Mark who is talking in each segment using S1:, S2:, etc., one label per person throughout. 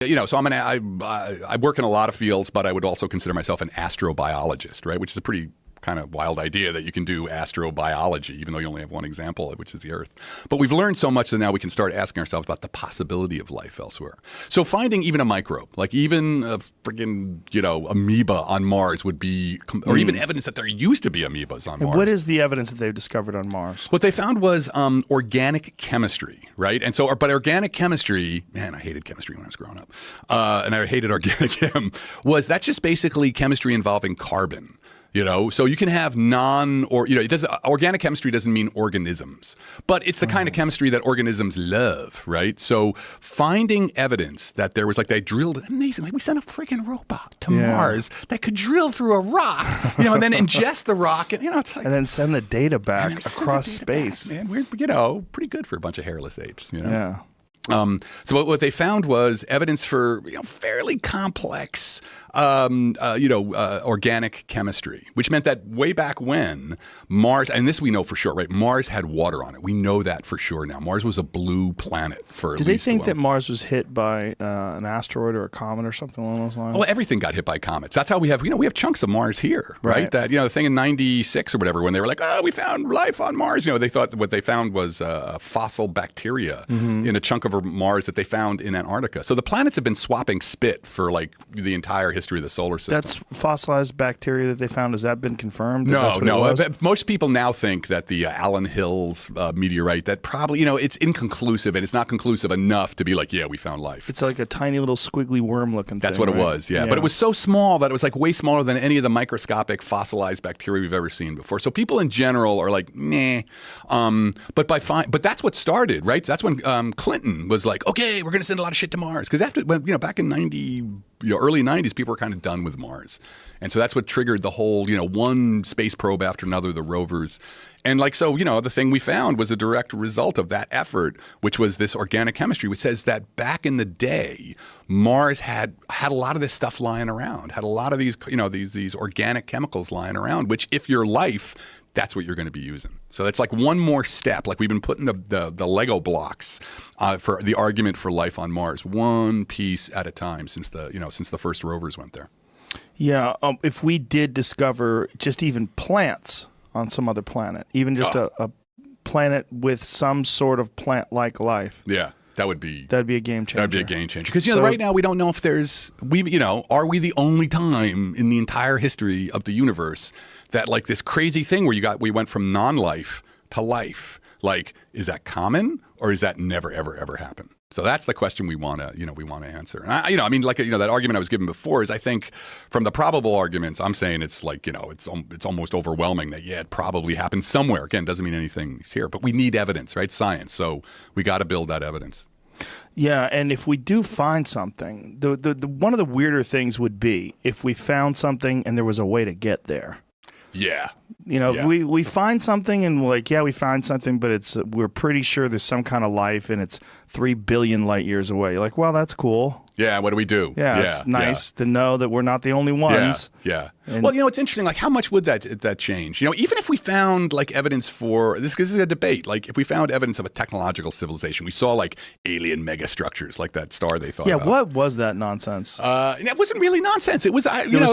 S1: So I work in a lot of fields, but I would also consider myself an astrobiologist, right? Which is a pretty kind of wild idea that you can do astrobiology, even though you only have one example, which is the Earth. But we've learned so much that now we can start asking ourselves about the possibility of life elsewhere. So finding even a microbe, like even a friggin', amoeba on Mars would be, or even evidence that there used to be amoebas on Mars.
S2: What is the evidence that they've discovered on Mars?
S1: What they found was organic chemistry, right? And so, but organic chemistry, man, I hated chemistry when I was growing up. And I hated organic chem, that's just basically chemistry involving carbon. So you can have organic chemistry doesn't mean organisms, but it's the kind of chemistry that organisms love, right? So finding evidence that there was they drilled amazing, we sent a freaking robot to Mars that could drill through a rock, and then ingest the rock, and it's like,
S2: and then send the data back across space.
S1: Man, we're pretty good for a bunch of hairless apes,
S2: Yeah.
S1: So what they found was evidence for fairly complex organic chemistry, which meant that way back when Mars, and this we know for sure, right? Mars had water on it. We know that for sure now. Mars was a blue planet for at least.
S2: Do they think that Mars was hit by an asteroid or a comet or something along those lines?
S1: Well, everything got hit by comets. That's how we have, we have chunks of Mars here, right? That, the thing in 96 or whatever, when they were like, we found life on Mars. They thought what they found was fossil bacteria in a chunk of Mars that they found in Antarctica. So the planets have been swapping spit for the entire history of the solar system.
S2: That's fossilized bacteria that they found. Has that been confirmed?
S1: No. Most people now think that the Allen Hills meteorite, that probably, it's inconclusive, and it's not conclusive enough to be like, we found life.
S2: It's like a tiny little squiggly worm-looking thing.
S1: That's what it was, yeah. But it was so small that it was way smaller than any of the microscopic fossilized bacteria we've ever seen before. So people in general are like, meh. But that's what started, right? That's when Clinton was like, okay, we're going to send a lot of shit to Mars. Because back in early 90s, people were kind of done with Mars. And so that's what triggered the whole, one space probe after another, the rovers. And the thing we found was a direct result of that effort, which was this organic chemistry, which says that back in the day, Mars had a lot of this stuff lying around, had a lot of these, these organic chemicals lying around, which if you're life, that's what you're going to be using. So that's one more step. We've been putting the Lego blocks for the argument for life on Mars, one piece at a time since the first rovers went there.
S2: Yeah, if we did discover just even plants on some other planet, even just a planet with some sort of plant-like life.
S1: Yeah. That'd be
S2: a game changer.
S1: That'd be a game changer. Because right now we don't know if there's are we the only time in the entire history of the universe that this crazy thing where we went from non-life to life? Is that common, or is that never ever happen? So that's the question we want to answer. And that argument I was given before is, I think from the probable arguments, I'm saying it's it's almost overwhelming that it probably happened somewhere. Again, doesn't mean anything's here, but we need evidence, right? Science. So we got to build that evidence.
S2: Yeah, and if we do find something, the one of the weirder things would be if we found something and there was a way to get there.
S1: Yeah.
S2: If we find something and we find something, but we're pretty sure there's some kind of life and it's 3 billion light years away. Well, that's cool.
S1: Yeah, what do we do?
S2: Yeah, it's nice to know that we're not the only ones.
S1: Yeah. Well, it's interesting. How much would that change? Even if we found evidence for this, because this is a debate. If we found evidence of a technological civilization, we saw alien megastructures, like that star they thought.
S2: Yeah,
S1: about.
S2: what was that nonsense?
S1: It wasn't really nonsense. It was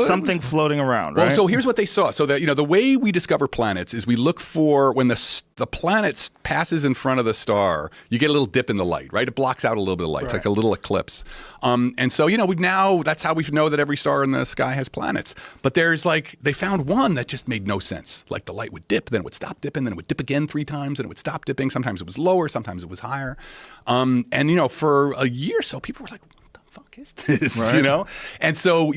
S2: something floating around, right?
S1: Well, so here's what they saw. So that the way we discover planets is we look for when the planet passes in front of the star, you get a little dip in the light, right? It blocks out a little bit of light. Right. It's like a little eclipse. And so, that's how we know that every star in the sky has planets. But there's they found one that just made no sense. The light would dip, then it would stop dipping, then it would dip again 3 times, and it would stop dipping. Sometimes it was lower, sometimes it was higher. For a year or so, people were like, what the fuck is this?
S2: Right.
S1: And so,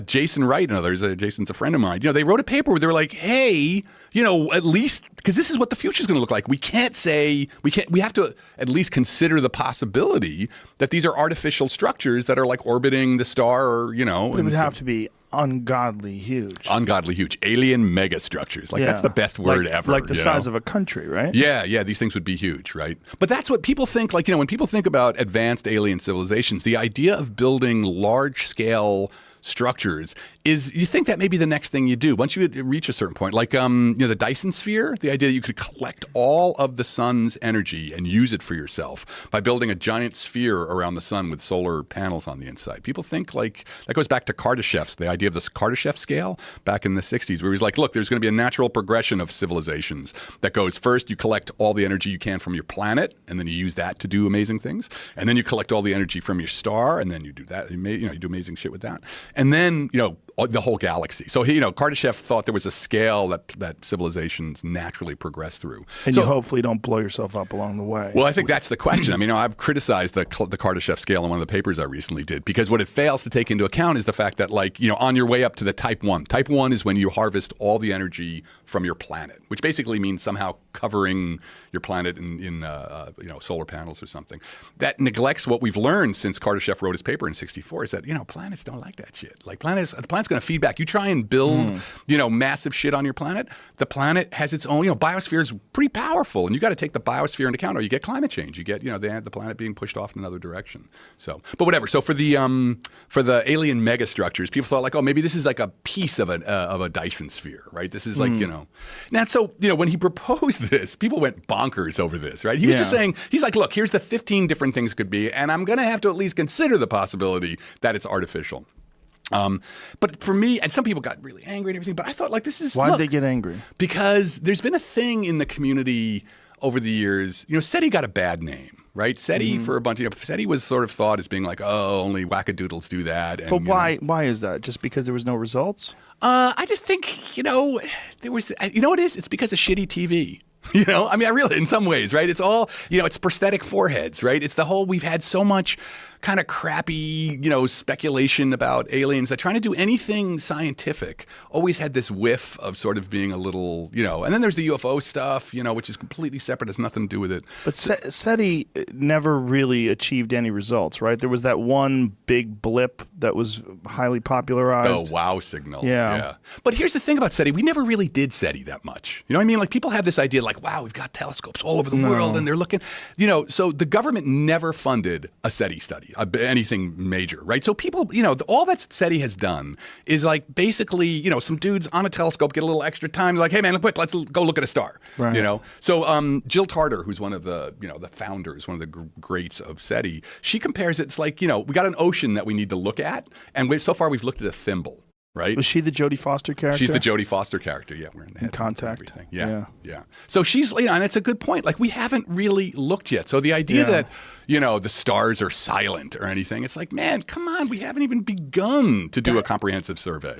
S1: Jason Wright and others, Jason's a friend of mine, they wrote a paper where they were like, hey, at least, because this is what the future is going to look like. We have to at least consider the possibility that these are artificial structures that are orbiting the star, or,
S2: But it would have to be ungodly huge.
S1: Ungodly huge. Alien megastructures. That's the best word ever.
S2: Like the size of a country, right?
S1: Yeah. These things would be huge, right? But that's what people think, when people think about advanced alien civilizations, the idea of building large-scale structures is you think that may be the next thing you do once you reach a certain point, like the Dyson sphere, the idea that you could collect all of the sun's energy and use it for yourself by building a giant sphere around the sun with solar panels on the inside. People think like that goes back to Kardashev's, the idea of this Kardashev scale back in the 60s, where he's like, look, there's going to be a natural progression of civilizations that goes first, you collect all the energy you can from your planet, and then you use that to do amazing things, and then you collect all the energy from your star, and then you do that, you do amazing shit with that, and then the whole galaxy. So Kardashev thought there was a scale that civilizations naturally progress through.
S2: And you hopefully don't blow yourself up along the way.
S1: Well, I think that's the question. I mean, I've criticized the Kardashev scale in one of the papers I recently did, because what it fails to take into account is the fact that, on your way up to the type 1. Type 1 is when you harvest all the energy from your planet, which basically means somehow covering your planet in solar panels or something. That neglects what we've learned since Kardashev wrote his paper in '64, is that planets don't like that shit. Like the planet's going to feed back. You try and build massive shit on your planet. The planet has its own. Biosphere is pretty powerful, and you got to take the biosphere into account, or you get climate change. You get the planet being pushed off in another direction. So, but whatever. So for the alien megastructures, people thought maybe this is like a piece of a Dyson sphere, right? This is Now, so when he proposed this, people went bonkers over this, right? He was just saying, he's like, look, here's the 15 different things it could be, and I'm going to have to at least consider the possibility that it's artificial. But for me, and some people got really angry and everything, but I thought this is...
S2: Why did they get angry?
S1: Because there's been a thing in the community over the years. SETI got a bad name, right? SETI for a bunch of... SETI was sort of thought as being like, oh, only wackadoodles do that. And,
S2: but why is that? Just because there was no results?
S1: I just think, there was... You know what it is? It's because of shitty TV. I mean, I really, in some ways, right? It's all, it's prosthetic foreheads, right? It's the whole, we've had so much kind of crappy, speculation about aliens that trying to do anything scientific always had this whiff of sort of being a little, and then there's the UFO stuff, which is completely separate, has nothing to do with it.
S2: But SETI never really achieved any results, right? There was that one big blip that was highly popularized.
S1: The wow signal.
S2: Yeah.
S1: But here's the thing about SETI. We never really did SETI that much. You know what I mean? People have this idea wow, we've got telescopes all over the world and they're looking, so the government never funded a SETI study. Anything major, right? So people, all that SETI has done is basically, some dudes on a telescope get a little extra time. They're like, hey man, quick, let's go look at a star.
S2: Right.
S1: So Jill Tarter, who's one of the, the founders, one of the greats of SETI, she compares it. It's we got an ocean that we need to look at, and so far we've looked at a thimble. Right?
S2: Was she the Jodie Foster character?
S1: She's the Jodie Foster character. Yeah, we're in
S2: Contact.
S1: Yeah. So she's, and it's a good point. We haven't really looked yet. So the idea that, the stars are silent or anything, it's man, come on, we haven't even begun to do a comprehensive survey.